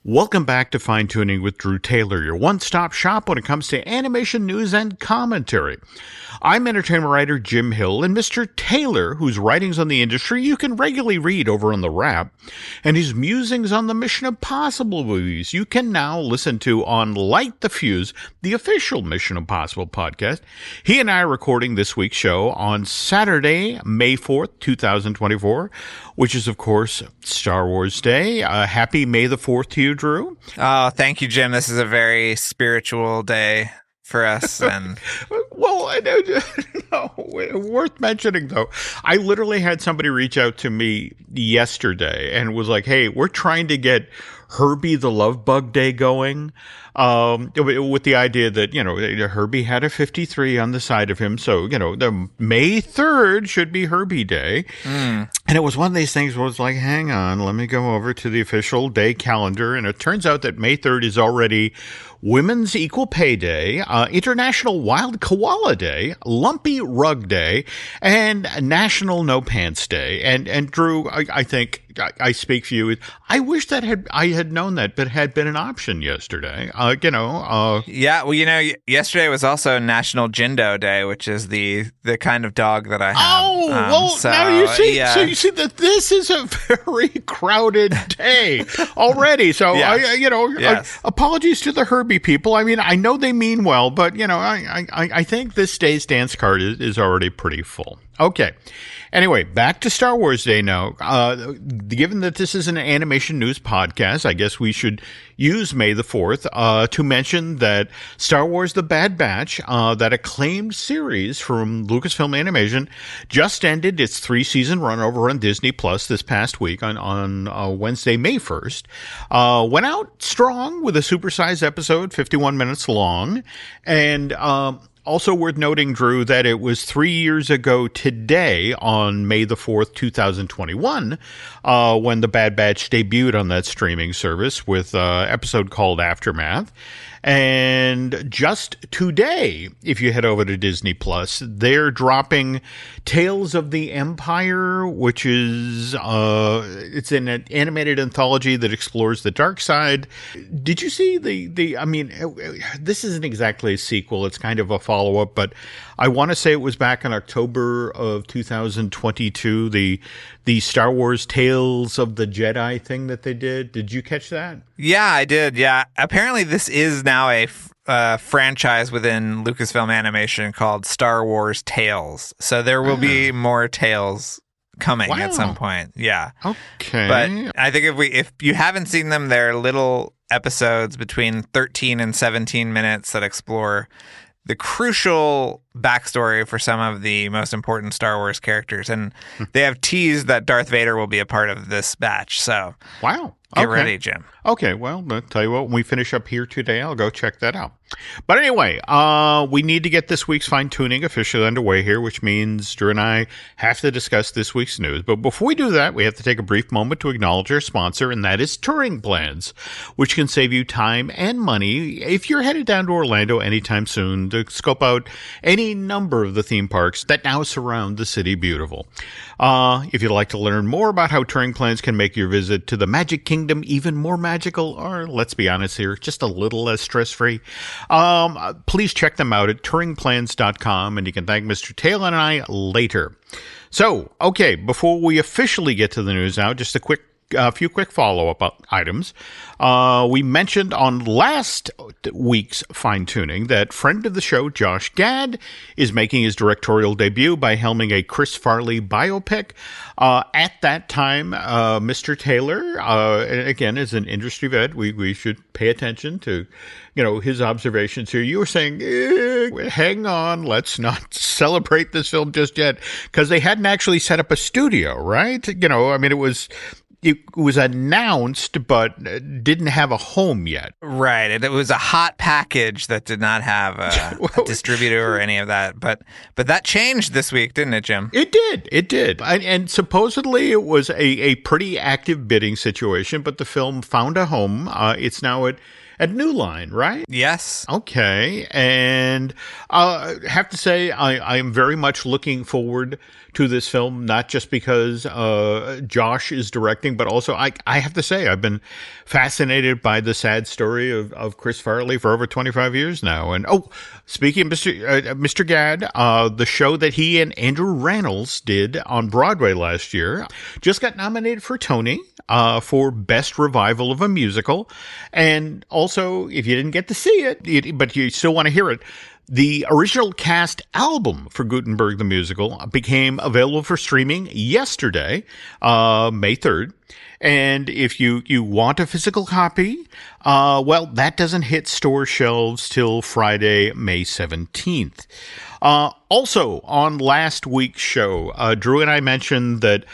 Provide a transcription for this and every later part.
Welcome back to Fine Tuning with Drew Taylor, your one-stop shop when it comes to animation news and commentary. I'm entertainment writer Jim Hill, and Mr. Taylor, whose writings on the industry you can regularly read over on The Wrap, and his musings on the Mission Impossible movies you can now listen to on Light the Fuse, the official Mission Impossible podcast. He and I are recording this week's show on Saturday, May 4th, 2024, which is, of course, Star Wars Day. Happy May the 4th to you, Drew. Oh, thank you, Jim. This is a very spiritual day for us. And well, no, worth mentioning, though. I literally had somebody reach out to me yesterday and was like, hey, we're trying to get Herbie the Love Bug Day going, with the idea that, Herbie had a 53 on the side of him. So, the May 3rd should be Herbie Day. And it was one of these things where it's like, hang on, let me go over to the official day calendar. And it turns out that May 3rd is already Women's Equal Pay Day, International Wild Koala Day, Lumpy Rug Day, and National No Pants Day. And Drew, I think I speak for you. I wish that I had known that, but had been an option yesterday. Yeah, well, yesterday was also National Jindo Day, which is the kind of dog that I have. Oh, well, now you see. Yeah. So you see that this is a very crowded day already. So yes. Apologies to the Herbie people. I mean, I know they mean well, but I think this day's dance card is already pretty full. Okay. Anyway, back to Star Wars Day now. Given that this is an animation news podcast, I guess we should use May the 4th to mention that Star Wars The Bad Batch, that acclaimed series from Lucasfilm Animation, just ended its 3-season run over on Disney Plus this past week on Wednesday, May 1st. Went out strong with a supersized episode, 51 minutes long, and also worth noting, Drew, that it was 3 years ago today on May the 4th, 2021, when The Bad Batch debuted on that streaming service with an episode called Aftermath. And just today, if you head over to Disney Plus, they're dropping Tales of the Empire, which is it's an animated anthology that explores the dark side. Did you see this isn't exactly a sequel, it's kind of a follow-up, but I want to say it was back in October of 2022, the Star Wars Tales of the Jedi thing that they did. Did you catch that? Yeah, I did. Yeah. Apparently this is now a franchise within Lucasfilm Animation called Star Wars Tales. So there will be more tales coming at some point. Yeah. Okay. But I think if you haven't seen them, they're little episodes between 13 and 17 minutes that explore the crucial backstory for some of the most important Star Wars characters. And they have teased that Darth Vader will be a part of this batch. So wow. Get ready, Jim. Okay, well, I'll tell you what, when we finish up here today, I'll go check that out. But anyway, we need to get this week's Fine Tuning officially underway here, which means Drew and I have to discuss this week's news. But before we do that, we have to take a brief moment to acknowledge our sponsor, and that is Touring Plans, which can save you time and money if you're headed down to Orlando anytime soon to scope out any number of the theme parks that now surround the city beautiful. If you'd like to learn more about how Touring Plans can make your visit to the Magic Kingdom even more magical, or let's be honest here, just a little less stress-free, please check them out at touringplans.com, and you can thank Mr. Taylor and I later. So, okay, before we officially get to the news now, just a few quick follow-up items. We mentioned on last week's Fine Tuning that friend of the show, Josh Gad, is making his directorial debut by helming a Chris Farley biopic. At that time, Mr. Taylor, again, as an industry vet, we should pay attention to, his observations here. You were saying, hang on, let's not celebrate this film just yet, because they hadn't actually set up a studio, right? It was announced, but didn't have a home yet. Right. It was a hot package that did not have a distributor or any of that. But that changed this week, didn't it, Jim? It did. And supposedly it was a pretty active bidding situation, but the film found a home. It's now at at New Line, right? Yes. Okay, and have to say I am very much looking forward to this film, not just because Josh is directing, but also I have to say I've been fascinated by the sad story of Chris Farley for over 25 years now. And speaking of Mr. Gad, the show that he and Andrew Rannells did on Broadway last year just got nominated for Tony for Best Revival of a Musical. And also, if you didn't get to see it, but you still want to hear it, the original cast album for Gutenberg the Musical became available for streaming yesterday, May 3rd. And if you want a physical copy, well, that doesn't hit store shelves till Friday, May 17th. Also, on last week's show, Drew and I mentioned that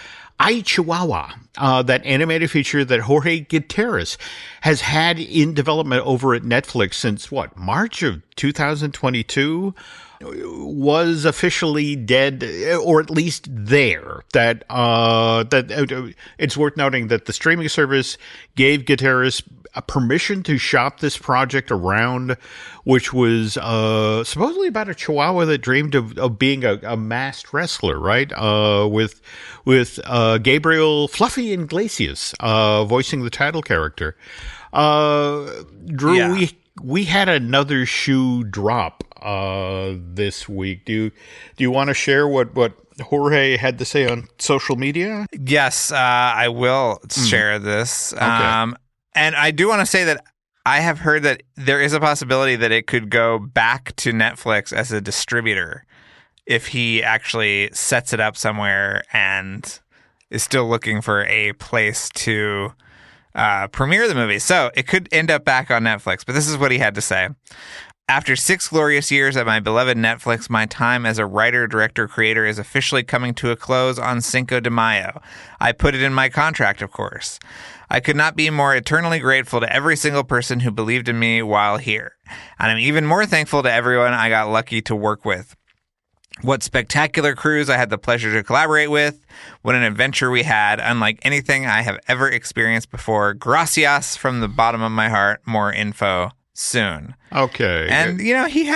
Chihuahua, that animated feature that Jorge Guiterrez has had in development over at Netflix since March of 2022, was officially dead, or at least there. That it's worth noting that the streaming service gave Guiterrez a permission to shop this project around, which was supposedly about a Chihuahua that dreamed of being a masked wrestler, right? With Gabriel Fluffy Iglesias voicing the title character. Drew, Yeah. we had another shoe drop this week. Do you want to share what Jorge had to say on social media? Yes, I will share this. Okay. And I do want to say that I have heard that there is a possibility that it could go back to Netflix as a distributor if he actually sets it up somewhere and is still looking for a place to premiere the movie. So it could end up back on Netflix, but this is what he had to say. After 6 glorious years at my beloved Netflix, my time as a writer, director, creator is officially coming to a close on Cinco de Mayo. I put it in my contract, of course. I could not be more eternally grateful to every single person who believed in me while here. And I'm even more thankful to everyone I got lucky to work with. What spectacular crews I had the pleasure to collaborate with. What an adventure we had, unlike anything I have ever experienced before. Gracias from the bottom of my heart. More info soon. Okay. And, he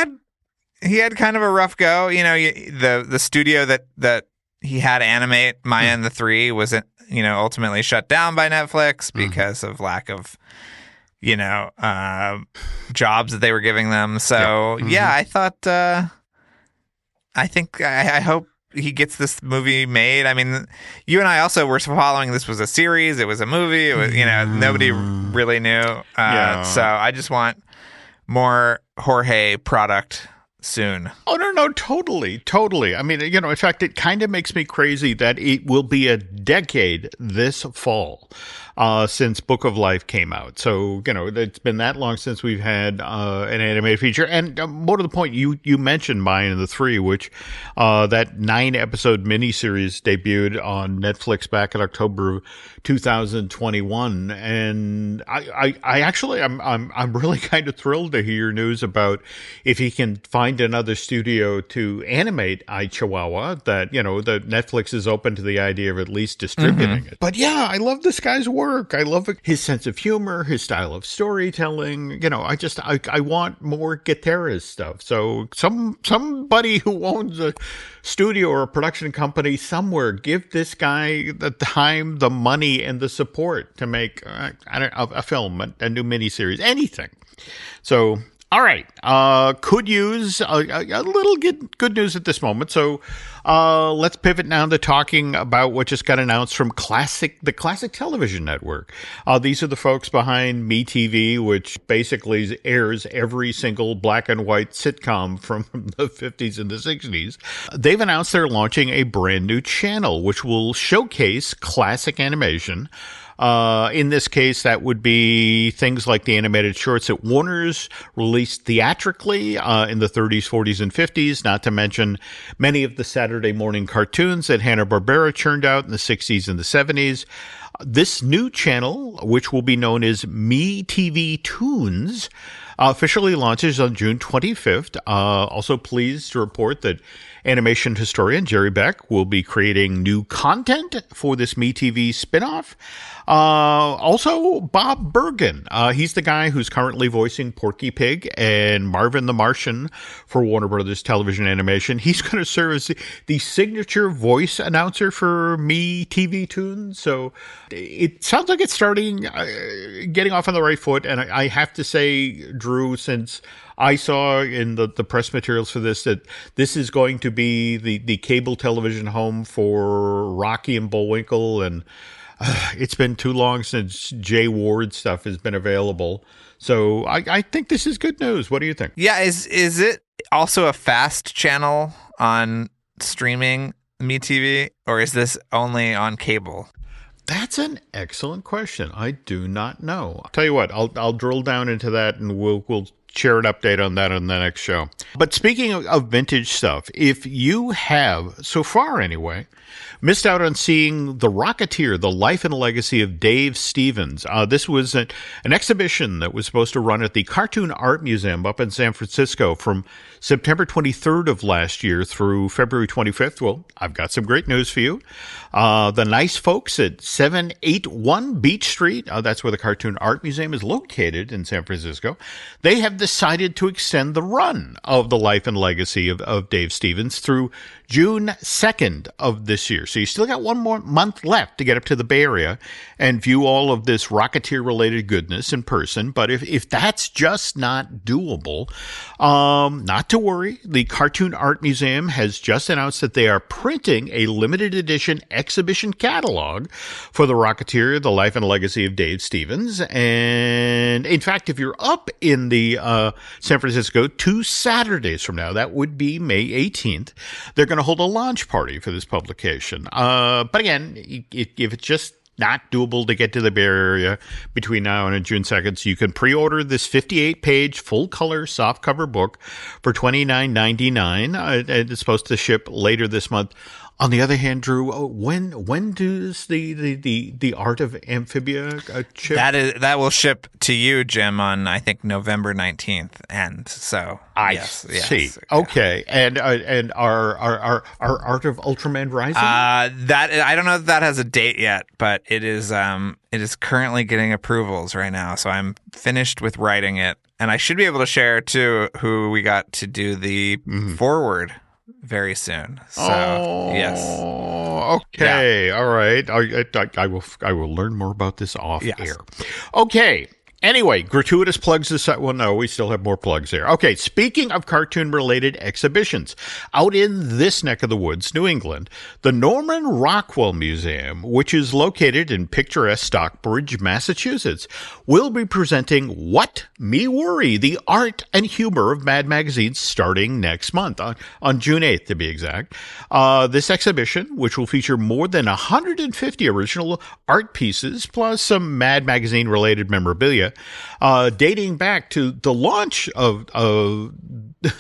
had kind of a rough go. The studio that he had animate Maya and the Three was, ultimately shut down by Netflix because of lack of, jobs that they were giving them. So, I thought, I hope he gets this movie made. I mean, you and I also were following this was a series. It was a movie. It was, nobody really knew. So I just want more Jorge product soon. Oh, no, totally. I mean, in fact, it kind of makes me crazy that it will be a decade this fall since Book of Life came out. So, it's been that long since we've had an animated feature. And more to the point, you mentioned Maya and the Three, which that 9-episode miniseries debuted on Netflix back in October of 2021. And I actually, I'm really kind of thrilled to hear news about if he can find another studio to animate Chihuahua, that, that Netflix is open to the idea of at least distributing it. But yeah, I love this guy's work. I love his sense of humor, his style of storytelling. I want more Guiterrez stuff. So somebody who owns a studio or a production company somewhere, give this guy the time, the money, and the support to make a film, a new miniseries, anything. So, all right. Could use a little good news at this moment. So let's pivot now to talking about what just got announced from the Classic Television Network. These are the folks behind MeTV, which basically airs every single black and white sitcom from the 50s and the 60s. They've announced they're launching a brand new channel, which will showcase classic animation. In this case, that would be things like the animated shorts that Warner's released theatrically in the 30s, 40s, and 50s, not to mention many of the Saturday morning cartoons that Hanna-Barbera churned out in the 60s and the 70s. This new channel, which will be known as MeTV Toons, officially launches on June 25th. Also pleased to report that animation historian Jerry Beck will be creating new content for this MeTV spinoff. Also, Bob Bergen. He's the guy who's currently voicing Porky Pig and Marvin the Martian for Warner Brothers Television Animation. He's going to serve as the signature voice announcer for MeTV Toons. So it sounds like it's starting, getting off on the right foot. And I have to say, Drew, since I saw in the press materials for this that this is going to be the cable television home for Rocky and Bullwinkle, and it's been too long since Jay Ward stuff has been available. So I think this is good news. What do you think? Yeah, is it also a fast channel on streaming MeTV, or is this only on cable? That's an excellent question. I do not know. I'll tell you what, I'll drill down into that, and we'll share an update on that on the next show. But speaking of vintage stuff, if you have, so far anyway, missed out on seeing The Rocketeer, The Life and Legacy of Dave Stevens. This was an exhibition that was supposed to run at the Cartoon Art Museum up in San Francisco from September 23rd of last year through February 25th. Well, I've got some great news for you. The nice folks at 781 Beach Street, that's where the Cartoon Art Museum is located in San Francisco, they have decided to extend the run of The Life and Legacy of Dave Stevens through June 2nd of this year. So you still got one more month left to get up to the Bay Area and view all of this Rocketeer-related goodness in person. But if that's just not doable, not to worry. The Cartoon Art Museum has just announced that they are printing a limited edition exhibition catalog for The Rocketeer, The Life and Legacy of Dave Stevens. And in fact, if you're up in the San Francisco 2 Saturdays from now, that would be May 18th, they're going to hold a launch party for this publication. But again, if it's just not doable to get to the Bay Area between now and June 2nd, so you can pre-order this 58-page full-color softcover book for $29.99. It's supposed to ship later this month. On the other hand, Drew, when does the Art of Amphibia ship? That will ship to you, Jim, on I think November 19th. And so I see. Yeah. Okay, and our Art of Ultraman Rising? That I don't know if that has a date yet, but it is currently getting approvals right now. So I'm finished with writing it, and I should be able to share too who we got to do the forward very soon. So yes. Okay. Yeah. All right. I will learn more about this off air. Okay. Anyway, gratuitous plugs aside. Well, no, we still have more plugs there. Okay, speaking of cartoon-related exhibitions, out in this neck of the woods, New England, the Norman Rockwell Museum, which is located in picturesque Stockbridge, Massachusetts, will be presenting What Me Worry, the art and humor of Mad magazines starting next month, on June 8th to be exact. This exhibition, which will feature more than 150 original art pieces, plus some Mad magazine-related memorabilia, dating back to the launch of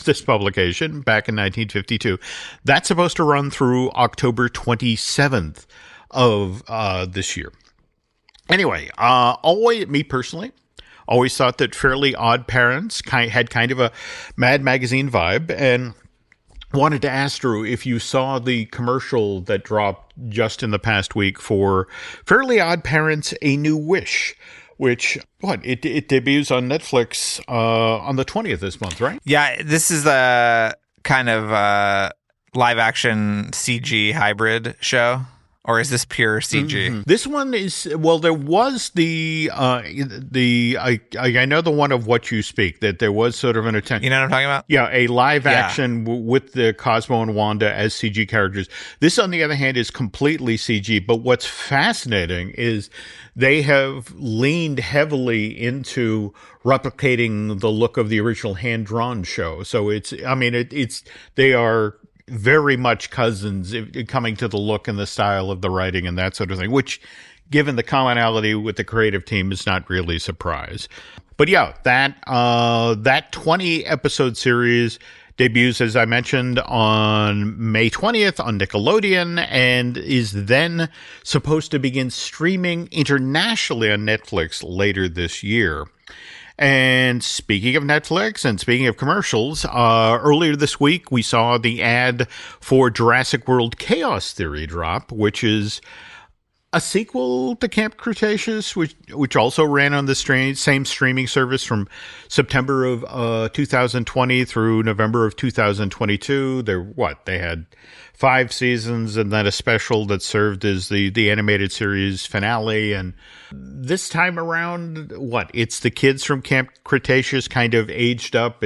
this publication back in 1952. That's supposed to run through October 27th of this year. Anyway, me personally, always thought that Fairly OddParents had kind of a Mad magazine vibe, and wanted to ask Drew if you saw the commercial that dropped just in the past week for Fairly OddParents: A New Wish, which, it debuts on Netflix on the 20th this month, right? Yeah, this is a kind of live-action CG hybrid show. Or is this pure CG? Mm-hmm. This one is, well, there was I know the one of What You Speak, that there was sort of an attempt. You know what I'm talking about? Yeah, a live action with the Cosmo and Wanda as CG characters. This, on the other hand, is completely CG. But what's fascinating is they have leaned heavily into replicating the look of the original hand-drawn show. So they are very much cousins, coming to the look and the style of the writing and that sort of thing, which, given the commonality with the creative team, is not really a surprise. But yeah, that 20-episode series debuts, as I mentioned, on May 20th on Nickelodeon, and is then supposed to begin streaming internationally on Netflix later this year. And speaking of Netflix and speaking of commercials, earlier this week we saw the ad for Jurassic World Chaos Theory drop, which is a sequel to Camp Cretaceous, which also ran on the same streaming service from September of 2020 through November of 2022. They had 5 seasons and then a special that served as the animated series finale. And this time around, it's the kids from Camp Cretaceous kind of aged up.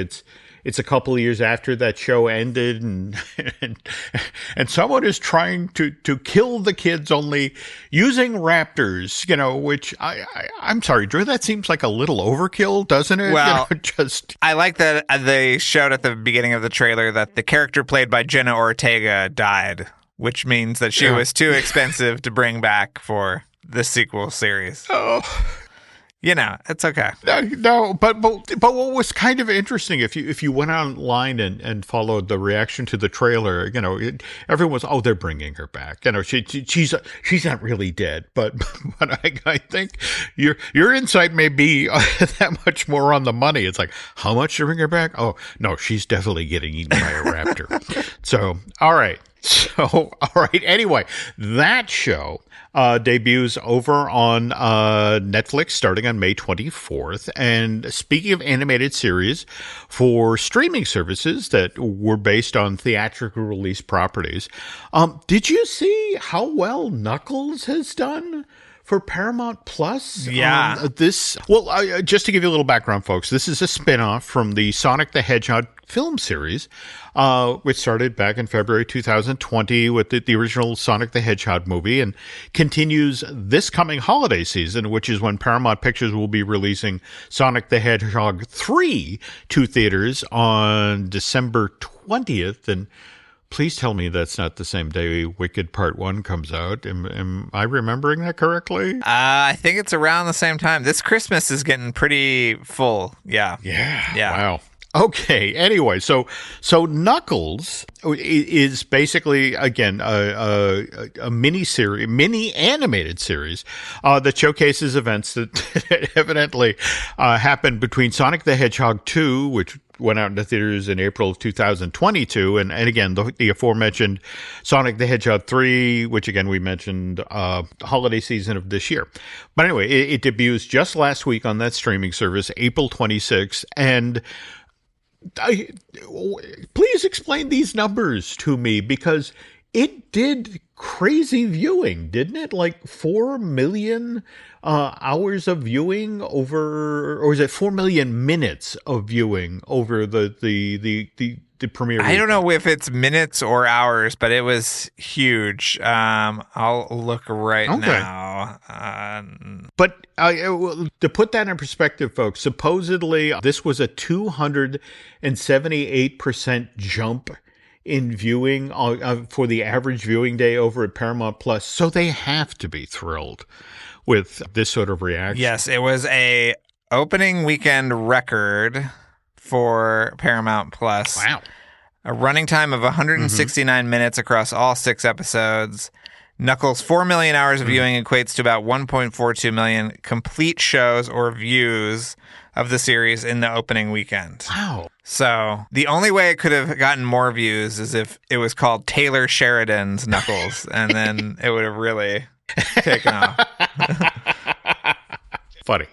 It's a couple of years after that show ended, and someone is trying to kill the kids only using raptors, which I'm sorry, Drew, that seems like a little overkill, doesn't it? Well, I like that they showed at the beginning of the trailer that the character played by Jenna Ortega died, which means that she was too expensive to bring back for the sequel series. Oh. It's okay. No, but what was kind of interesting, if you went online and followed the reaction to the trailer, everyone was, they're bringing her back. She's not really dead, but I think your insight may be that much more on the money. It's like, how much to bring her back? Oh no, she's definitely getting eaten by a raptor. So all right. Anyway, that show debuts over on Netflix starting on May 24th. And speaking of animated series for streaming services that were based on theatrical release properties, did you see how well Knuckles has done for Paramount Plus? Yeah. Just to give you a little background, folks, this is a spinoff from the Sonic the Hedgehog film series, which started back in February 2020 with the original Sonic the Hedgehog movie, and continues this coming holiday season, which is when Paramount Pictures will be releasing Sonic the Hedgehog 3 to theaters on December 20th. And please tell me that's not the same day Wicked Part 1 comes out. Am I remembering that correctly? I think it's around the same time. This Christmas is getting pretty full. Yeah. Wow. Okay. Anyway, so Knuckles is basically, again, a mini animated series that showcases events that evidently happened between Sonic the Hedgehog 2, which went out into theaters in April of 2022, and again the aforementioned Sonic the Hedgehog 3, which again we mentioned holiday season of this year. But anyway, it debuts just last week on that streaming service, April 26th, and please explain these numbers to me, because it did crazy viewing, didn't it? Like 4 million hours of viewing over, or is it 4 million minutes of viewing over the premiere? I don't know if it's minutes or hours, but it was huge. I'll look right now. But to put that in perspective, folks, supposedly this was a 278% jump in viewing for the average viewing day over at Paramount Plus. So they have to be thrilled with this sort of reaction. Yes, it was a opening weekend record for Paramount Plus. Wow. A running time of 169 minutes across all 6 episodes. Knuckles' 4 million hours of viewing equates to about 1.42 million complete shows or views of the series in the opening weekend. Wow. So the only way it could have gotten more views is if it was called Taylor Sheridan's Knuckles, and then it would have really taken off. Funny.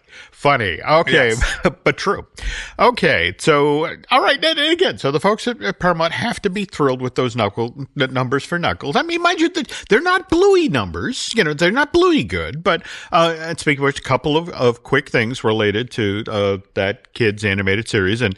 Okay, yes. But true. Okay, so, all right, and again, so the folks at Paramount have to be thrilled with those numbers for Knuckles. I mean, mind you, they're not Bluey numbers. They're not Bluey good, but, and speaking of which, a couple of quick things related to that kid's animated series, and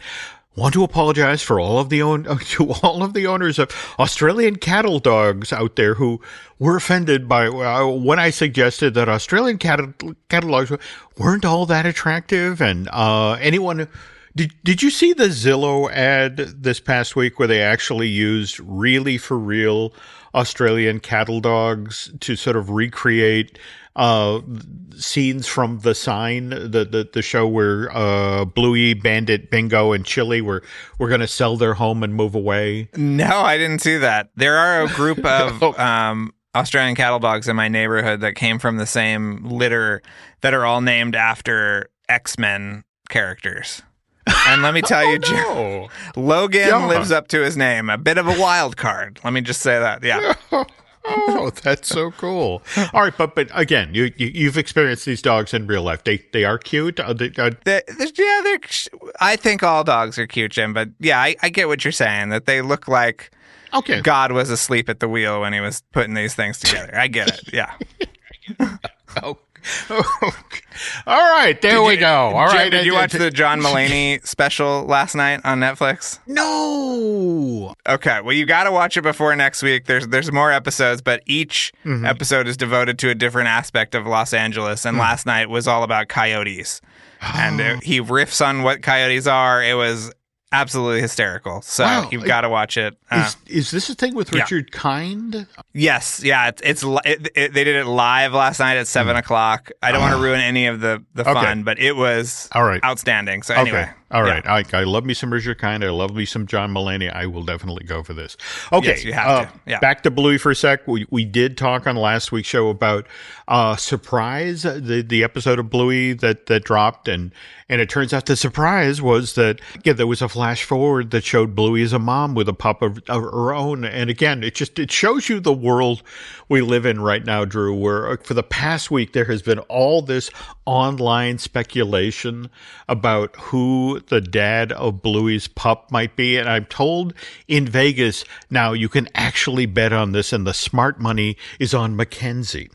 want to apologize for all of the owners of Australian cattle dogs out there who were offended by when I suggested that Australian cattle dogs weren't all that attractive. And anyone, did you see the Zillow ad this past week where they actually used really for real Australian cattle dogs to sort of recreate scenes from The Sign, the show where Bluey, Bandit, Bingo, and Chili were going to sell their home and move away? No, I didn't see that. There are a group of Australian cattle dogs in my neighborhood that came from the same litter that are all named after X-Men characters. And let me tell you, no. Logan lives up to his name. A bit of a wild card. Let me just say that. Yeah. Oh, that's so cool. All right, but again, you've experienced these dogs in real life. They are cute. They're I think all dogs are cute, Jim. But yeah, I get what you're saying. That they look like God was asleep at the wheel when he was putting these things together. I get it. Yeah. Oh. All right, there we go. All right, did you watch the John Mulaney special last night on Netflix? No. Okay, well, you got to watch it before next week. There's more episodes, but each episode is devoted to a different aspect of Los Angeles. And last night was all about coyotes, and he riffs on what coyotes are. It was absolutely hysterical. So you've got to watch it. Is this a thing with Richard Kind? Yes. Yeah. They did it live last night at 7 o'clock. I don't want to ruin any of the fun, but it was outstanding. So anyway. All right. I love me some Richard Kind. I love me some John Mulaney. I will definitely go for this. Okay. Yes, you have to. Yeah. Back to Bluey for a sec. We did talk on last week's show about Surprise, the episode of Bluey that dropped. And it turns out the surprise was that there was a flash forward that showed Bluey as a mom with a pup of her own. And again, it shows you the world we live in right now, Drew, where for the past week there has been all this online speculation about who the dad of Bluey's pup might be. And I'm told in Vegas now you can actually bet on this, and the smart money is on Mackenzie.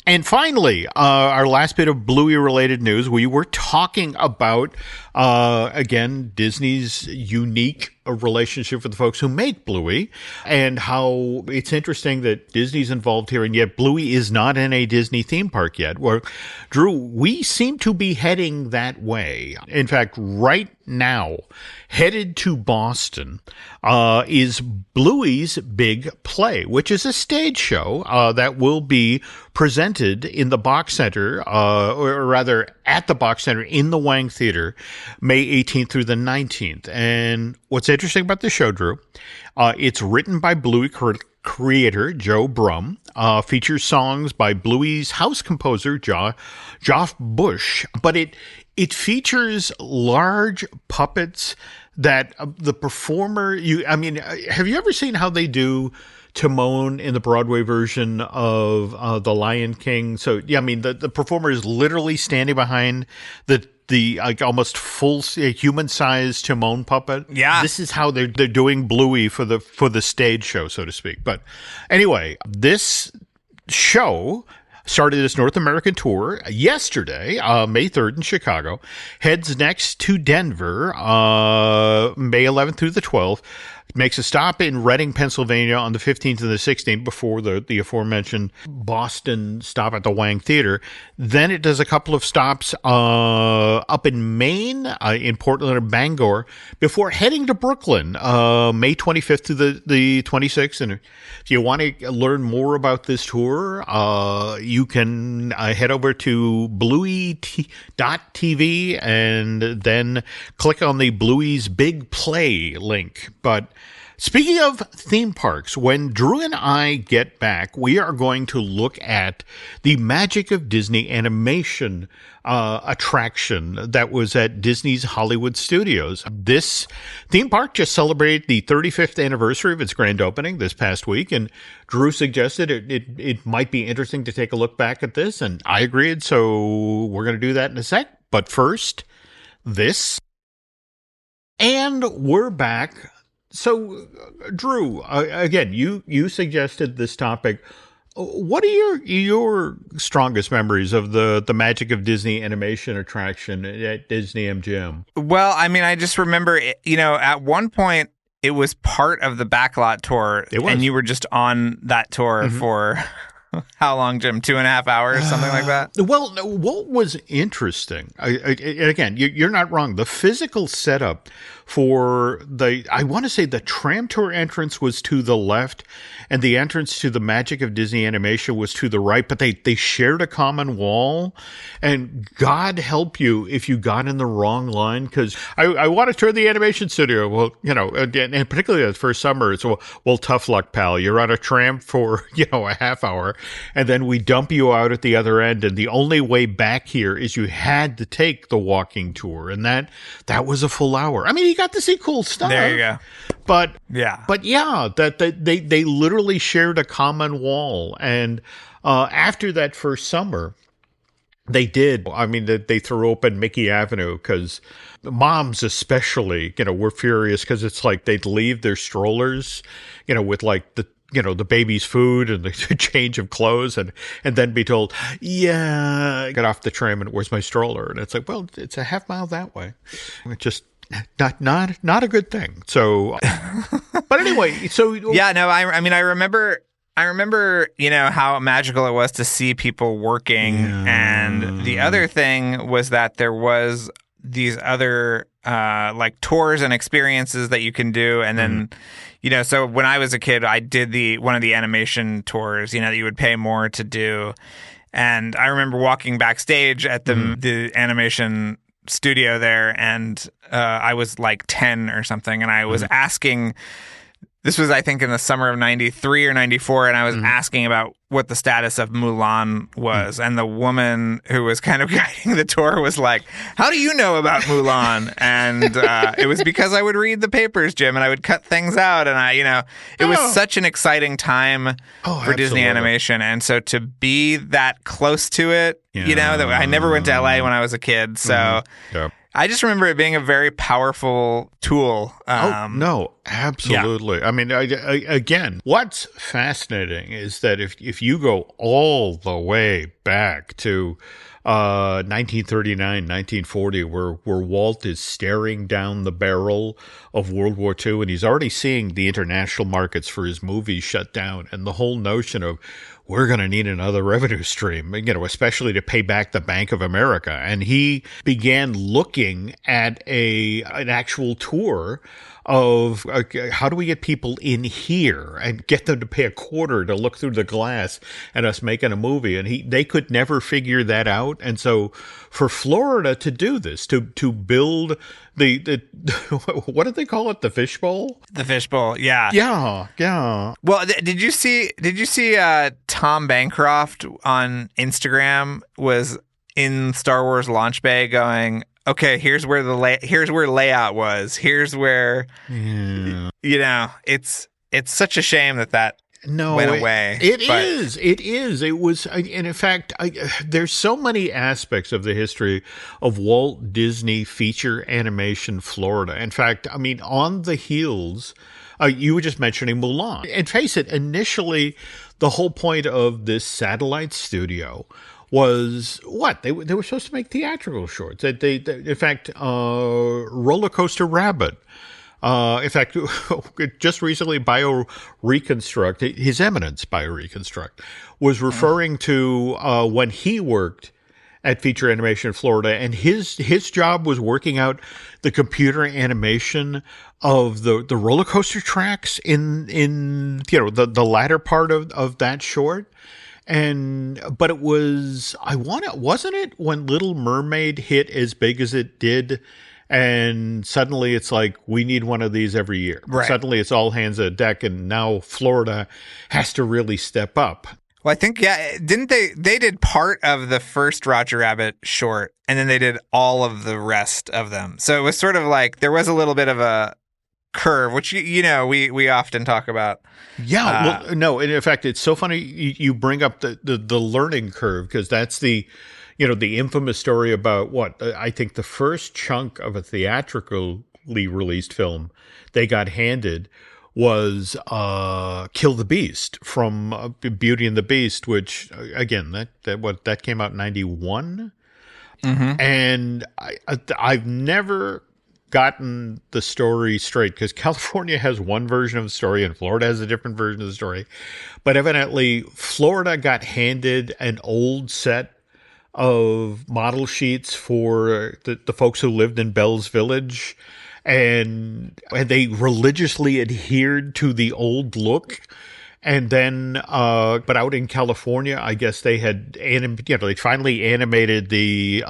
And finally, our last bit of Bluey-related news, we were talking about, again, Disney's unique relationship with the folks who make Bluey, and how it's interesting that Disney's involved here, and yet Bluey is not in a Disney theme park yet. Well, Drew, we seem to be heading that way. In fact, right now, headed to Boston, is Bluey's Big Play, which is a stage show that will be presented in the Box Center, or rather at the Box Center in the Wang Theater, May 18th through the 19th. And what's interesting about the show, Drew, it's written by Bluey creator Joe Brum, features songs by Bluey's house composer Joff Bush, but it features large puppets that the performer, have you ever seen how they do Timon in the Broadway version of The Lion King? So, the performer is literally standing behind the almost full human-sized Timon puppet. Yeah. This is how they're doing Bluey for the stage show, so to speak. But anyway, this show started its North American tour yesterday, May 3rd in Chicago, heads next to Denver, May 11th through the 12th, makes a stop in Reading, Pennsylvania on the 15th and the 16th before the aforementioned Boston stop at the Wang Theater. Then it does a couple of stops up in Maine, in Portland and Bangor, before heading to Brooklyn, May 25th to the 26th. And if you want to learn more about this tour, you can head over to bluey.tv and then click on the Bluey's Big Play link. But speaking of theme parks, when Drew and I get back, we are going to look at the Magic of Disney Animation attraction that was at Disney's Hollywood Studios. This theme park just celebrated the 35th anniversary of its grand opening this past week, and Drew suggested it might be interesting to take a look back at this, and I agreed, so we're going to do that in a sec. But first, this. And we're back. So, Drew, again, you suggested this topic. What are your strongest memories of the Magic of Disney Animation attraction at Disney MGM? Well, I just remember, at one point it was part of the backlot tour, and you were just on that tour for how long, Jim? 2.5 hours, something like that? Well, what was interesting, again, you're not wrong. The physical setup for I want to say the tram tour entrance was to the left, and the entrance to the Magic of Disney Animation was to the right, but they shared a common wall. And God help you if you got in the wrong line, because I want to tour the animation studio. Well, and particularly the first summer, it's, well, tough luck, pal. You're on a tram for, a half hour. and then we dump you out at the other end, and the only way back here is you had to take the walking tour, and that was a full hour. I mean, you got to see cool stuff. There you go. But yeah, that they literally shared a common wall, and after that first summer, they did. I mean, they threw open Mickey Avenue because moms especially, were furious because it's like they'd leave their strollers, with like the baby's food and the change of clothes and then be told, yeah, get off the tram and where's my stroller? And it's like, well, it's a half mile that way. It's just not a good thing. So, but anyway, so. Yeah, no, I mean, I remember, how magical it was to see people working. Yeah. And the other thing was that there was these other like tours and experiences that you can do. And then, so when I was a kid, I did one of the animation tours, that you would pay more to do. And I remember walking backstage at the animation studio there, and I was like 10 or something, and I was asking. This was, I think, in the summer of 93 or 94, and I was asking about what the status of Mulan was. And the woman who was kind of guiding the tour was like, how do you know about Mulan? And it was because I would read the papers, Jim, and I would cut things out. And it was such an exciting time for Disney Animation. And so to be that close to it, that I never went to LA when I was a kid. So I just remember it being a very powerful tool. No, absolutely. Yeah. I mean, again, what's fascinating is that if you go all the way back to 1939, 1940, where Walt is staring down the barrel of World War II, and he's already seeing the international markets for his movies shut down, and the whole notion of we're going to need another revenue stream, especially to pay back the Bank of America. And he began looking at an actual tour of how do we get people in here and get them to pay $0.25 to look through the glass at us making a movie. And they could never figure that out. And so for Florida to do this, to build the what did they call it? The fishbowl? The fishbowl, yeah. Yeah. Well, did you see Tom Bancroft on Instagram was in Star Wars Launch Bay going, okay, here's where layout was. Here's where it's such a shame that went away. It is. It was, and in fact, there's so many aspects of the history of Walt Disney Feature Animation Florida. In fact, I mean, on the heels, you were just mentioning Mulan. And face it, initially, the whole point of this satellite studio was what? They were supposed to make theatrical shorts. They in fact, Roller Coaster Rabbit. In fact, just recently, His Eminence BioReconstruct was referring to when he worked at Feature Animation Florida, and his job was working out the computer animation of the roller coaster tracks in the latter part of that short. But it was, wasn't it when Little Mermaid hit as big as it did? And suddenly it's like, we need one of these every year. Right. Suddenly it's all hands on deck, and now Florida has to really step up. Well, I think, didn't they did part of the first Roger Rabbit short, and then they did all of the rest of them. So it was sort of like, there was a little bit of a curve, which, we often talk about. Yeah, well, no, and in fact, it's so funny you bring up the learning curve, because that's the infamous story about what I think the first chunk of a theatrically released film they got handed was Kill the Beast from Beauty and the Beast, which again that came out in 91, and I've never gotten the story straight, because California has one version of the story and Florida has a different version of the story, but evidently Florida got handed an old set of model sheets for the folks who lived in Bell's Village, and they religiously adhered to the old look. And then, but out in California, I guess they had, they finally animated the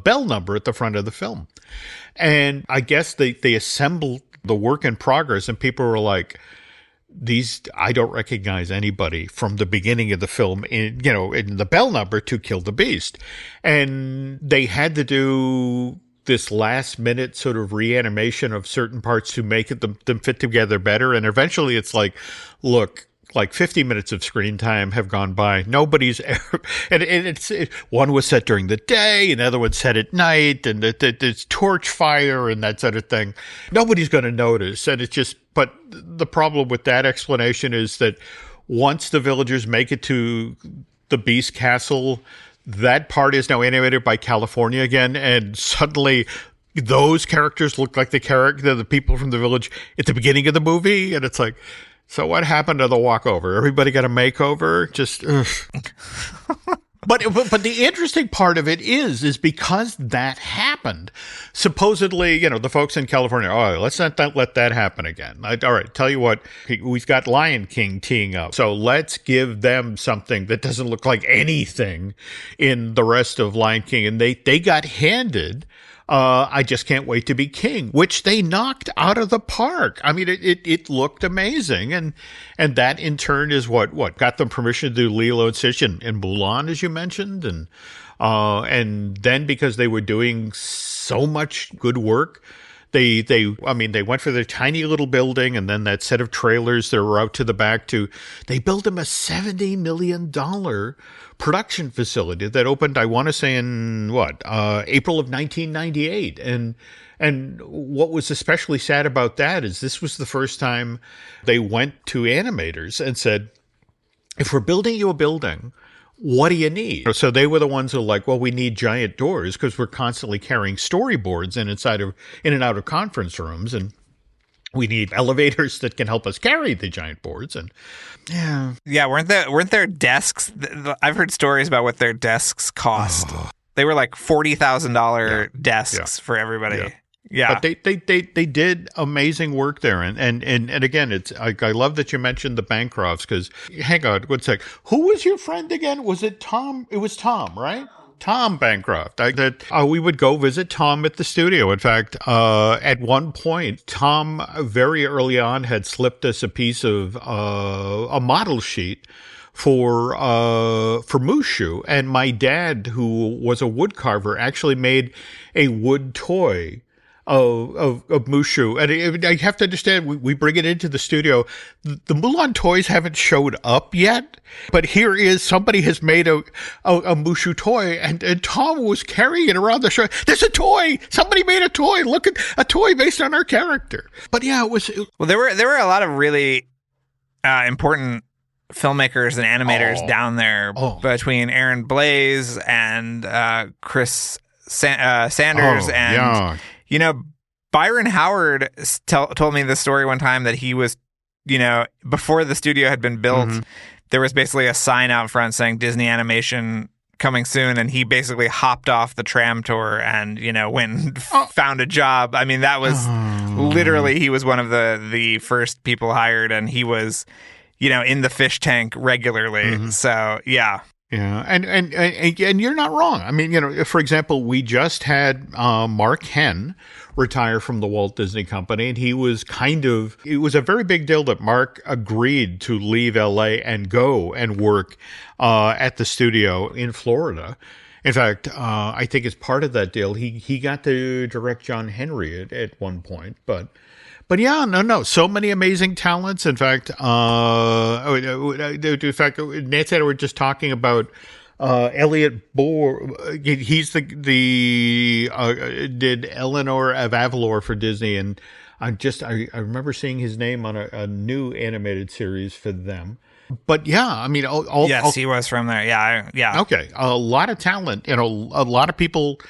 bell number at the front of the film. And I guess they assembled the work in progress, and people were like, I don't recognize anybody from the beginning of the film in the bell number to kill the beast. And they had to do this last minute sort of reanimation of certain parts to make them fit together better. And eventually it's like, look, like 50 minutes of screen time have gone by. Nobody's ever, one was set during the day, another one set at night, and there's torch fire and that sort of thing. Nobody's going to notice. And it's just, but the problem with that explanation is that once the villagers make it to the Beast Castle, that part is now animated by California again, and suddenly those characters look like the people from the village at the beginning of the movie, and it's like, so what happened to the walkover? Everybody got a makeover? Just, ugh. But the interesting part of it is because that happened. Supposedly, the folks in California, let's not let that happen again. All right, tell you what, we've got Lion King teeing up. So let's give them something that doesn't look like anything in the rest of Lion King. And they got handed I Just Can't Wait to Be King, which they knocked out of the park. I mean, it looked amazing. And that in turn is what got them permission to do Lilo and Stitch and Mulan, as you mentioned. And then because they were doing so much good work, they went for their tiny little building, and then that set of trailers that were out to the back they built them a $70 million production facility that opened, I want to say in April of 1998. And what was especially sad about that is this was the first time they went to animators and said, if we're building you a building, what do you need? So they were the ones who were like, well, we need giant doors because we're constantly carrying storyboards in and out of conference rooms. And we need elevators that can help us carry the giant boards. And yeah, weren't there desks? I've heard stories about what their desks cost. Oh. They were like $40,000 desks for everybody. Yeah. But they did amazing work there. And again, it's I love that you mentioned the Bancrofts, because hang on one sec. Who was your friend again? Was it Tom? It was Tom, right? Tom Bancroft. We would go visit Tom at the studio. In fact, at one point, Tom very early on had slipped us a piece of a model sheet for Mushu, and my dad, who was a wood carver, actually made a wood toy of Mushu. And I have to understand, we bring it into the studio. The Mulan toys haven't showed up yet, but here is somebody has made a Mushu toy, and Tom was carrying it around the show. There's a toy! Somebody made a toy! Look at a toy based on our character. But yeah, it was... Well, there were a lot of really important filmmakers and animators down there, between Aaron Blaise and Chris Sanders and... Byron Howard told me the story one time that he was, before the studio had been built, there was basically a sign out front saying Disney Animation coming soon, and he basically hopped off the tram tour and, went and found a job. I mean, that was literally, he was one of the first people hired, and he was, in the fish tank regularly. So, yeah. Yeah, and you're not wrong. I mean, for example, we just had Mark Henn retire from the Walt Disney Company, and it was a very big deal that Mark agreed to leave LA and go and work at the studio in Florida. In fact, I think as part of that deal, he got to direct John Henry at one point, but yeah, no, so many amazing talents. In fact, Nancy and I were just talking about Elliot Bohr. He's did Eleanor of Avalor for Disney, and I remember seeing his name on a new animated series for them. But yeah, I mean, yes, he was from there. Yeah. Okay, a lot of talent. A lot of people,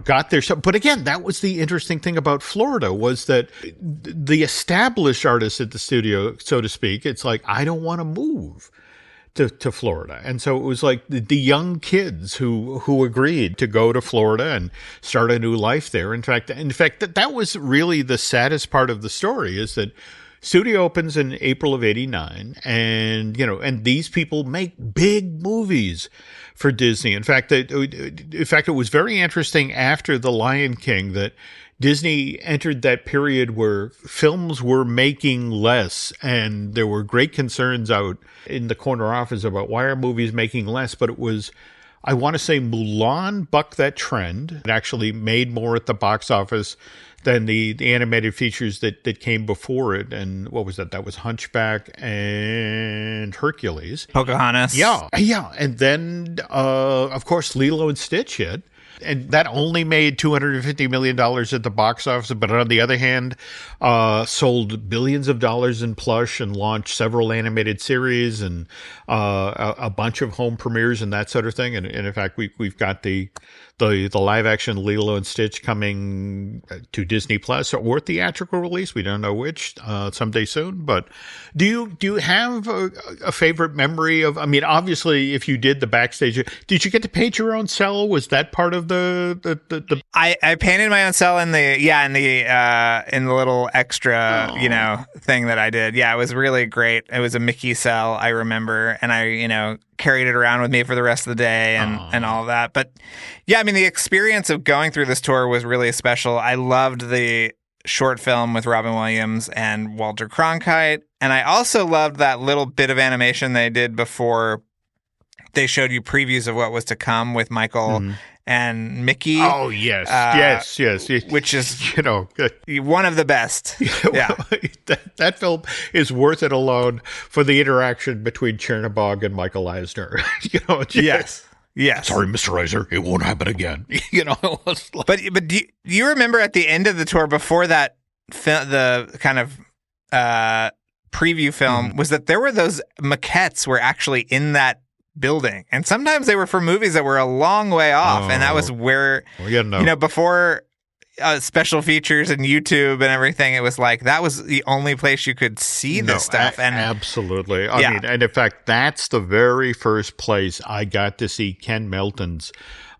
got their stuff. But again, that was the interesting thing about Florida, was that the established artists at the studio, so to speak, it's like, I don't want to move to Florida. And so it was like the young kids who agreed to go to Florida and start a new life there. In fact, that was really the saddest part of the story, is that studio opens in April of '89, and these people make big movies for Disney. In fact, it was very interesting after The Lion King that Disney entered that period where films were making less, and there were great concerns out in the corner office about why are movies making less. But it was, I want to say, Mulan bucked that trend. It actually made more at the box office than the animated features that came before it. And what was that? That was Hunchback and Hercules. Pocahontas. Yeah. And then, of course, Lilo and Stitch hit. And that only made $250 million at the box office, but on the other hand, sold billions of dollars in plush and launched several animated series and a bunch of home premieres and that sort of thing. And in fact, we've got the live action Lilo and Stitch coming to Disney Plus or theatrical release. We don't know which, someday soon. But do you have a favorite memory of? I mean, obviously, if you did the backstage, did you get to paint your own cell? Was that part of the? I painted my own cell in the little extra thing that I did. Yeah, it was really great. It was a Mickey cell, I remember, and I carried it around with me for the rest of the day and all of that. But yeah, I mean, the experience of going through this tour was really special. I loved the short film with Robin Williams and Walter Cronkite. And I also loved that little bit of animation they did before they showed you previews of what was to come with Michael and Mickey. Oh, yes. Yes. Which is, one of the best. Yeah. That film is worth it alone for the interaction between Chernabog and Michael Eisner. Yes. Sorry, Mr. Eisner, it won't happen again. It was like... But do you remember at the end of the tour, before that, the kind of preview film, was that there were those maquettes were actually in that building, and sometimes they were for movies that were a long way off, and that was where before special features and YouTube and everything, it was like that was the only place you could see this stuff. And absolutely, I mean, and in fact, that's the very first place I got to see Ken Melton's.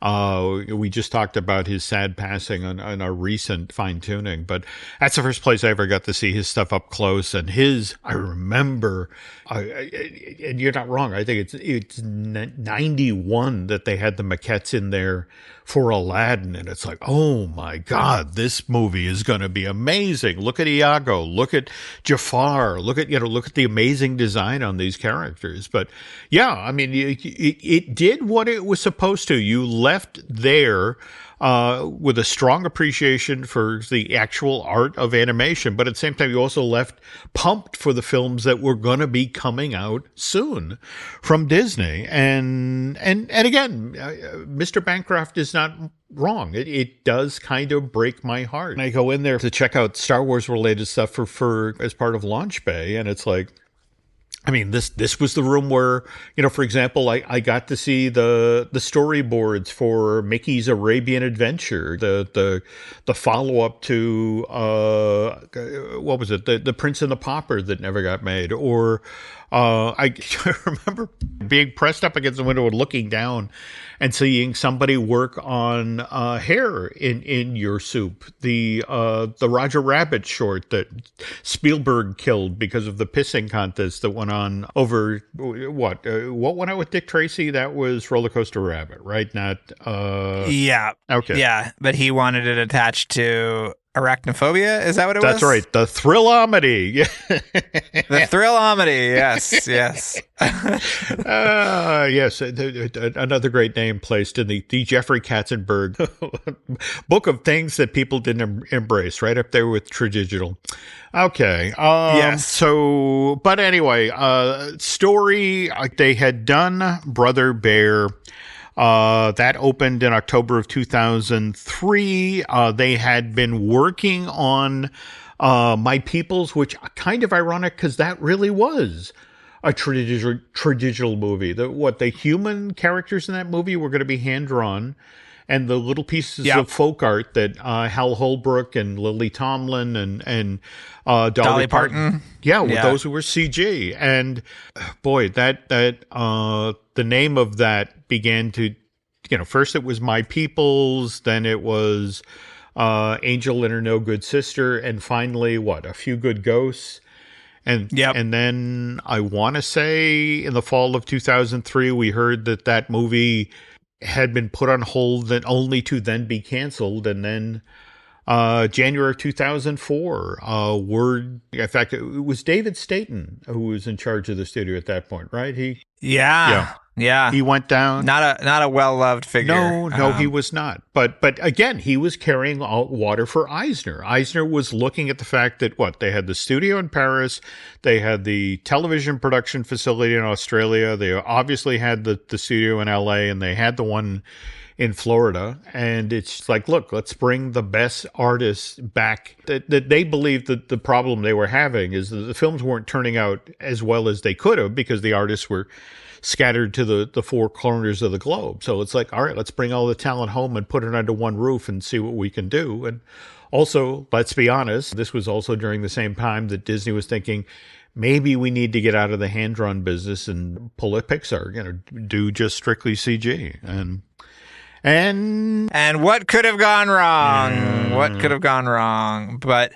We just talked about his sad passing on our recent fine tuning, but that's the first place I ever got to see his stuff up close. And I remember, and you're not wrong, I think it's 91 that they had the maquettes in there for Aladdin. And it's like, oh my God, this movie is going to be amazing. Look at Iago, look at Jafar, look at the amazing design on these characters. But yeah, I mean, it did what it was supposed to. You left there with a strong appreciation for the actual art of animation, but at the same time, you also left pumped for the films that were going to be coming out soon from Disney. And again, Mr. Bancroft is not wrong. It does kind of break my heart. And I go in there to check out Star Wars related stuff for as part of Launch Bay, and it's like, I mean, this was the room where, for example, I got to see the storyboards for Mickey's Arabian Adventure, the follow up to what was it, the Prince and the Pauper that never got made, or I remember being pressed up against the window and looking down and seeing somebody work on hair in your soup. The Roger Rabbit short that Spielberg killed because of the pissing contest that went on over what went out with Dick Tracy? That was Roller Coaster Rabbit, right? Not yeah. Okay. Yeah, but he wanted it attached to Arachnophobia, is that what it was? That's right. The Thrilomedy. The Thrilomedy, yes. Yes. Another great name placed in the Jeffrey Katzenberg book of things that people didn't embrace, right up there with Tradigital. Okay. Yes. So, but anyway, story, they had done Brother Bear. That opened in October of 2003. They had been working on My Peoples, which kind of ironic because that really was a tradigital movie. The human characters in that movie were going to be hand-drawn, and the little pieces of folk art that Hal Holbrook and Lily Tomlin and Dolly Parton. Those were CG. And boy, that the name of that began to, first it was My Peoples, then it was Angel and Her No Good Sister, and finally, A Few Good Ghosts. And then I want to say in the fall of 2003, we heard that movie had been put on hold, only to then be canceled. And then January of 2004, in fact, it was David Staten who was in charge of the studio at that point, right? Yeah. He went down. Not a well-loved figure. No, he was not. But again, he was carrying all water for Eisner. Eisner was looking at the fact that they had the studio in Paris, they had the television production facility in Australia, they obviously had the studio in LA, and they had the one in Florida. And it's like, look, let's bring the best artists back. That they believed that the problem they were having is that the films weren't turning out as well as they could have because the artists were scattered to the four corners of the globe. So it's like, all right, let's bring all the talent home and put it under one roof and see what we can do. And also, let's be honest, this was also during the same time that Disney was thinking, maybe we need to get out of the hand-drawn business and pull a Pixar, do just strictly CG. And what could have gone wrong? Yeah. What could have gone wrong? But,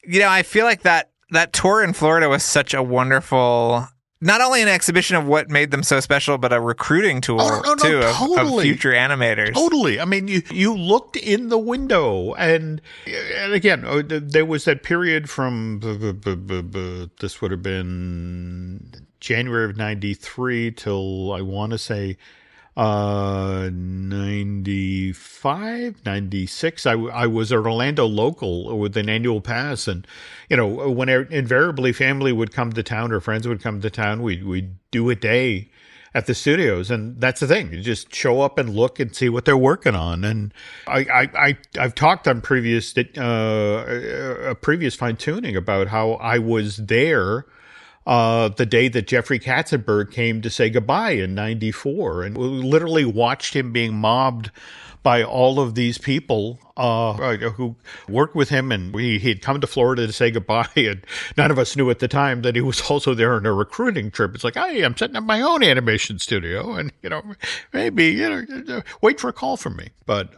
I feel like that tour in Florida was such a wonderful, not only an exhibition of what made them so special, but a recruiting tool, totally. of future animators. Totally. I mean, you looked in the window, and again, there was that period from, this would have been January of 93 till, I want to say, 95, 96. I was an Orlando local with an annual pass, and when invariably family would come to town or friends would come to town, we'd do a day at the studios, and that's the thing. You just show up and look and see what they're working on. And I've talked on previous fine tuning about how I was there the day that Jeffrey Katzenberg came to say goodbye in 94, and we literally watched him being mobbed by all of these people who worked with him, and he had come to Florida to say goodbye, and none of us knew at the time that he was also there on a recruiting trip. It's like, hey, I'm setting up my own animation studio, and maybe wait for a call from me. But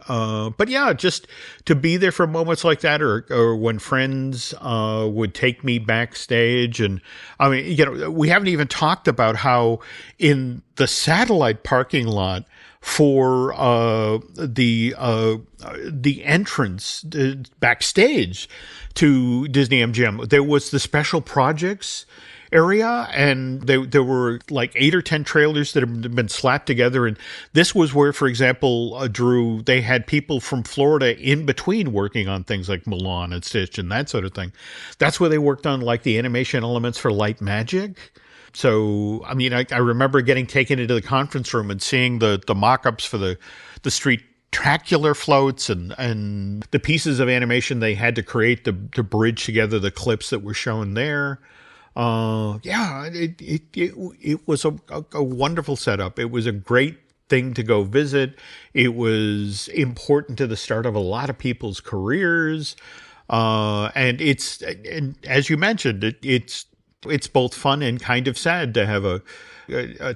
yeah, just to be there for moments like that, or when friends would take me backstage, and I mean, we haven't even talked about how in the satellite parking lot for the entrance backstage to Disney MGM, there was the special projects area, and there were like 8 or 10 trailers that had been slapped together. And this was where, for example, Drew, they had people from Florida in between working on things like Mulan and Stitch and that sort of thing. That's where they worked on like the animation elements for Light Magic. So, I mean, I remember getting taken into the conference room and seeing the mock-ups for the street tracular floats and the pieces of animation they had to create to bridge together the clips that were shown there. It was a wonderful setup. It was a great thing to go visit. It was important to the start of a lot of people's careers. And as you mentioned, it's both fun and kind of sad to have a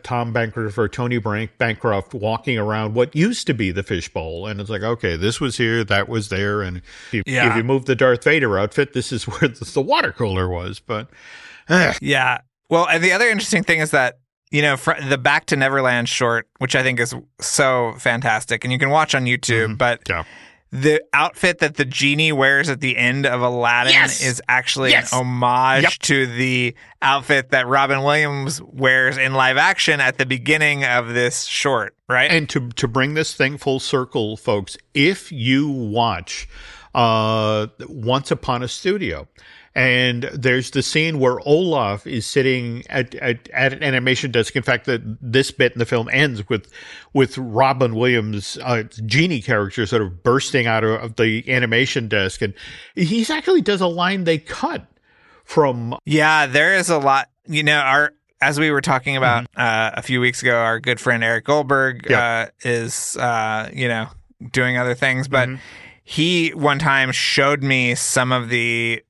Tom Bancroft or Tony Bancroft walking around what used to be the fishbowl. And it's like, okay, this was here, that was there. And if you move the Darth Vader outfit, this is where the water cooler was. But yeah. Well, and the other interesting thing is that, the Back to Neverland short, which I think is so fantastic, and you can watch on YouTube, but the outfit that the genie wears at the end of Aladdin is actually an homage to the outfit that Robin Williams wears in live action at the beginning of this short, right? And to bring this thing full circle, folks, if you watch Once Upon a Studio, and there's the scene where Olaf is sitting at an animation desk. In fact, this bit in the film ends with Robin Williams' genie character sort of bursting out of the animation desk, and he actually does a line they cut from. Yeah, there is a lot. As we were talking about a few weeks ago, our good friend Eric Goldberg is doing other things, but he one time showed me some of the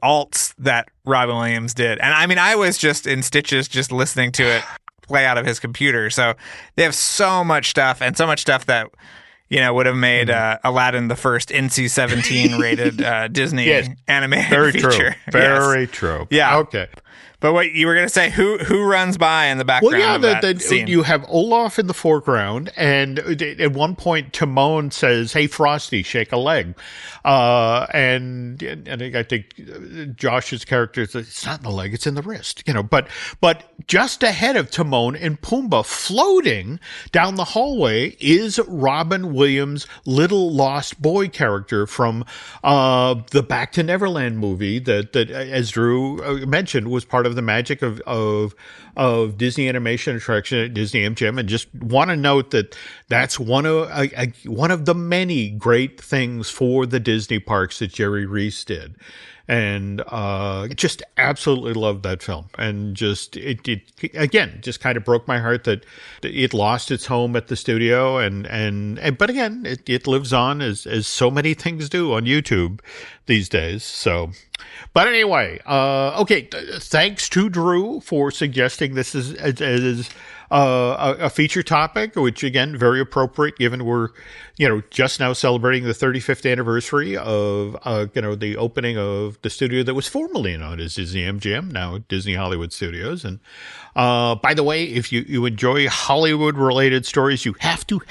alts that Robin Williams did. And I mean, I was just in stitches just listening to it play out of his computer. So they have so much stuff, and so much stuff that, would have made Aladdin the first NC-17 rated Disney animated Very feature. True. Very true. Yeah. Okay. But what you were going to say, who runs by in the background? Well, yeah, scene? You have Olaf in the foreground, and at one point, Timon says, "Hey, Frosty, shake a leg," and I think Josh's character says, "It's not in the leg; it's in the wrist." But just ahead of Timon and Pumbaa, floating down the hallway, is Robin Williams' little lost boy character from the Back to Neverland movie that as Drew mentioned, was part of the magic of Disney Animation attraction at Disney MGM, and just want to note that that's one of the many great things for the Disney parks that Jerry Reese did. And just absolutely loved that film, and just it again just kind of broke my heart that it lost its home at the studio, but again it lives on as so many things do on YouTube these days. So, but anyway, okay, thanks to Drew for suggesting this as a feature topic, which again very appropriate given we're just now celebrating the 35th anniversary of the opening of the studio that was formerly known as Disney MGM, now Disney Hollywood Studios. And by the way, if you enjoy Hollywood related stories, you have to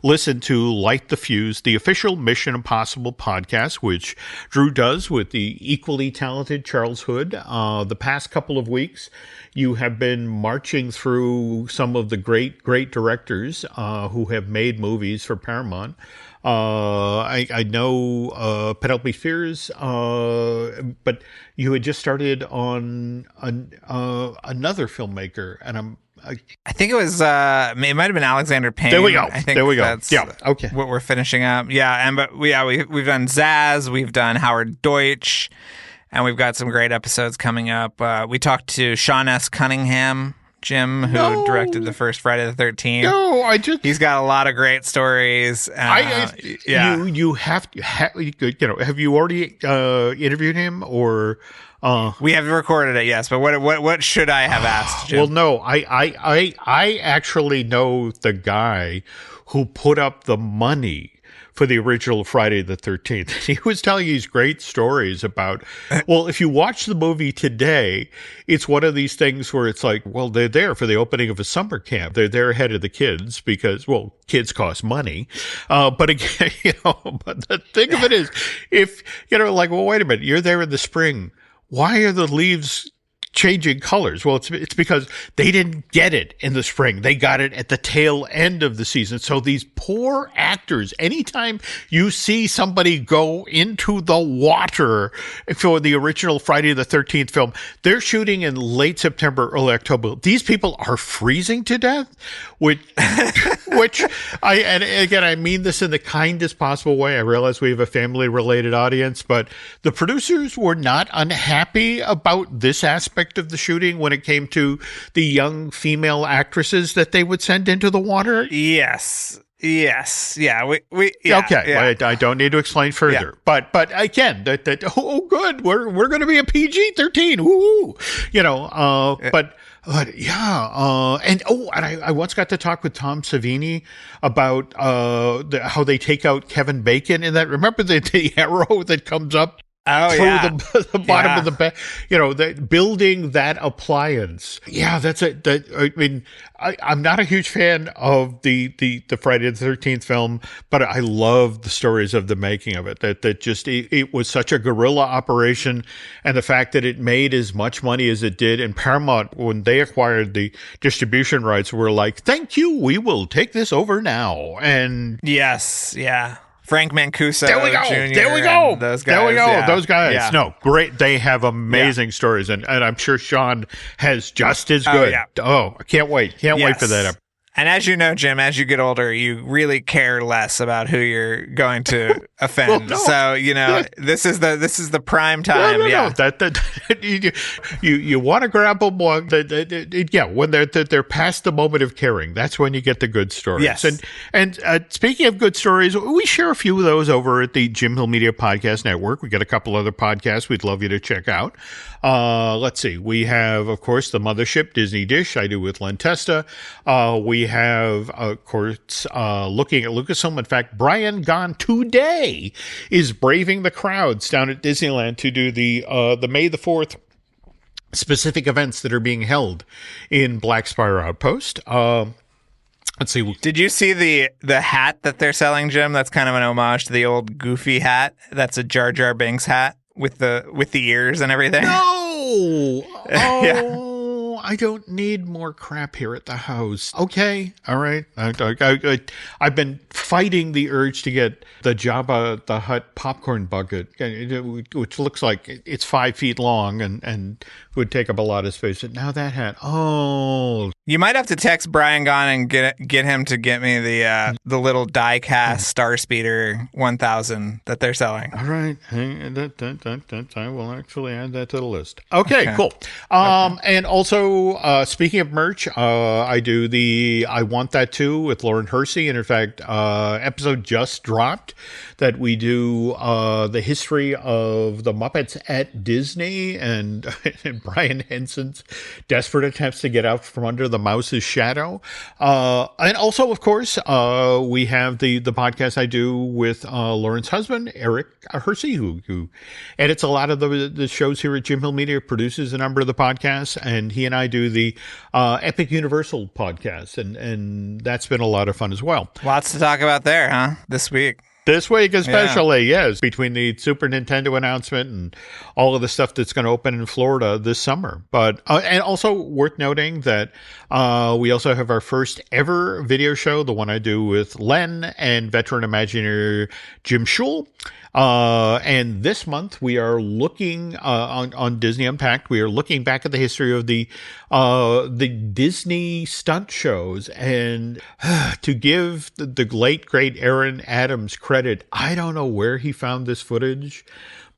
listen to Light the Fuse, the official Mission Impossible podcast, which Drew does with the equally talented Charles Hood. The past couple of weeks, you have been marching through some of the great directors who have made movies for Paramount. I know Penelope Fears, but you had just started on another filmmaker, and I think it was it might have been Alexander Payne. There we go. I think there we go. That's yeah. Okay. What we're finishing up. Yeah, we've done Zaz, we've done Howard Deutsch, and we've got some great episodes coming up. We talked to Sean S. Cunningham, Jim, who directed the first Friday the 13th. No, he's got a lot of great stories. Yeah. You have have you already interviewed him, or? We have recorded it, yes. But what should I have asked, Jim? Well, no, I actually know the guy who put up the money for the original Friday the 13th. He was telling these great stories about, well, if you watch the movie today, it's one of these things where it's like, well, they're there for the opening of a summer camp. They're there ahead of the kids because, well, kids cost money. But again, but the thing of it is, if, well, wait a minute, you're there in the spring. Why are the leaves changing colors? Well, it's because they didn't get it in the spring. They got it at the tail end of the season. So these poor actors, anytime you see somebody go into the water for the original Friday the 13th film, they're shooting in late September, early October. These people are freezing to death, which I mean this in the kindest possible way. I realize we have a family-related audience, but the producers were not unhappy about this aspect of the shooting when it came to the young female actresses that they would send into the water. Yes. Yeah. Okay. Yeah. I don't need to explain further. Yeah. But again, good. We're going to be a PG-13. Woo. But yeah. And I once got to talk with Tom Savini about how they take out Kevin Bacon in that. Remember the arrow that comes up through the bottom of the bed, building that appliance. Yeah, that's it. I mean, I'm not a huge fan of the Friday the 13th film, but I love the stories of the making of it. That just it was such a guerrilla operation, and the fact that it made as much money as it did. And Paramount, when they acquired the distribution rights, were like, "Thank you, we will take this over now." And yes, yeah. Frank Mancuso There we go. Jr. There we go. Those guys. There we go. Yeah. Those guys. Yeah. No, great. They have amazing stories, and I'm sure Sean has just as good. I can't wait. Can't wait for that. And as you know, Jim, as you get older, you really care less about who you're going to offend. Well, no. So this is the prime time. No. You want to grab them when they're past the moment of caring. That's when you get the good stories. Yes. And speaking of good stories, we share a few of those over at the Jim Hill Media Podcast Network. We got a couple other podcasts we'd love you to check out. Let's see. We have, of course, the Mothership Disney Dish. I do with Len Testa. We have, of course, looking at Lucasfilm. In fact, Brian Gone today is braving the crowds down at Disneyland to do the May the 4th specific events that are being held in Black Spire Outpost. Let's see. Did you see the hat that they're selling, Jim? That's kind of an homage to the old Goofy hat. That's a Jar Jar Binks hat with the ears and everything. No! Yeah. Oh, I don't need more crap here at the house. Okay, all right. I've been fighting the urge to get the Jabba the Hutt popcorn bucket, which looks like it's 5 feet long and would take up a lot of space. But now that hat, You might have to text Brian Gahn and get him to get me the little die-cast Star Speeder 1000 that they're selling. All right. I will actually add that to the list. Okay. Cool. And also, speaking of merch, I do the I Want That Too with Lauren Hersey. And in fact, episode just dropped that we do the history of the Muppets at Disney and Brian Henson's desperate attempts to get out from under the mouse's shadow. And also, of course, we have the podcast I do with Lauren's husband, Eric Hersey, who edits a lot of the shows here at Jim Hill Media, produces a number of the podcasts, and he and I do the Epic Universal podcast, and that's been a lot of fun as well. Lots to talk about there, huh? This week. This week especially, yes, between the Super Nintendo announcement and all of the stuff that's going to open in Florida this summer. But and also worth noting that we also have our first ever video show, the one I do with Len and veteran Imagineer Jim Schul. And this month we are looking on Disney Unpacked. We are looking back at the history of the Disney stunt shows, and to give the late great Aaron Adams credit, I don't know where he found this footage,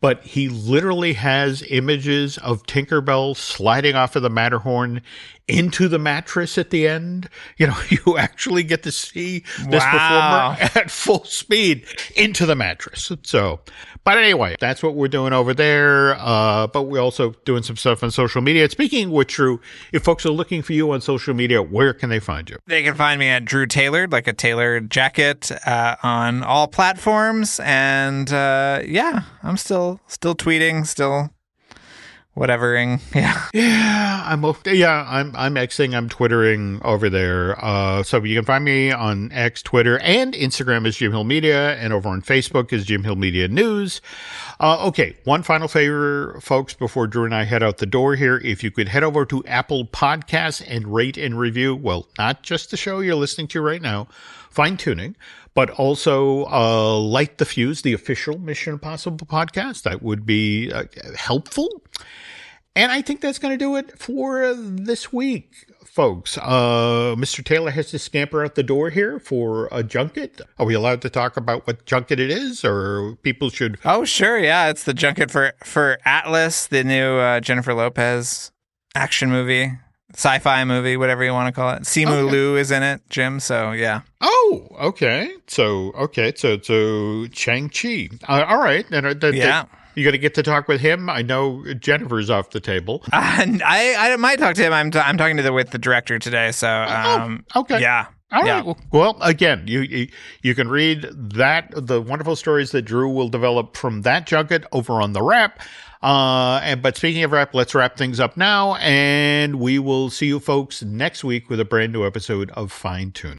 but he literally has images of Tinkerbell sliding off of the Matterhorn into the mattress at the end. You know, you actually get to see this performer at full speed into the mattress. So, but anyway, that's what we're doing over there. But we're also doing some stuff on social media. Speaking of which, Drew, if folks are looking for you on social media, where can they find you? They can find me at Drew Tailored, like a tailored jacket, on all platforms. And I'm still tweeting, still whatevering. I'm Xing, I'm Twittering over there. So you can find me on X, Twitter, and Instagram as Jim Hill Media, and over on Facebook as Jim Hill Media News. Okay, one final favor, folks, before Drew and I head out the door here. If you could head over to Apple Podcasts and rate and review, well, not just the show you're listening to right now, Fine Tuning, but also Light the Fuse, the official Mission Impossible podcast. That would be helpful. And I think that's going to do it for this week, folks. Mr. Taylor has to scamper out the door here for a junket. Are we allowed to talk about what junket it is, or people should? Oh, sure. Yeah, it's the junket for Atlas, the new Jennifer Lopez action movie, sci-fi movie, whatever you want to call it. Simu Liu is in it, Jim. So yeah. Oh, okay. So Shang-Chi. All right. Yeah. You got to get to talk with him. I know Jennifer's off the table. I might talk to him. I'm talking with the director today. So okay. Yeah. All right. Yeah. Well, again, you can read the wonderful stories that Drew will develop from that junket over on the Wrap. But speaking of Wrap, let's wrap things up now, and we will see you folks next week with a brand new episode of Fine Tune.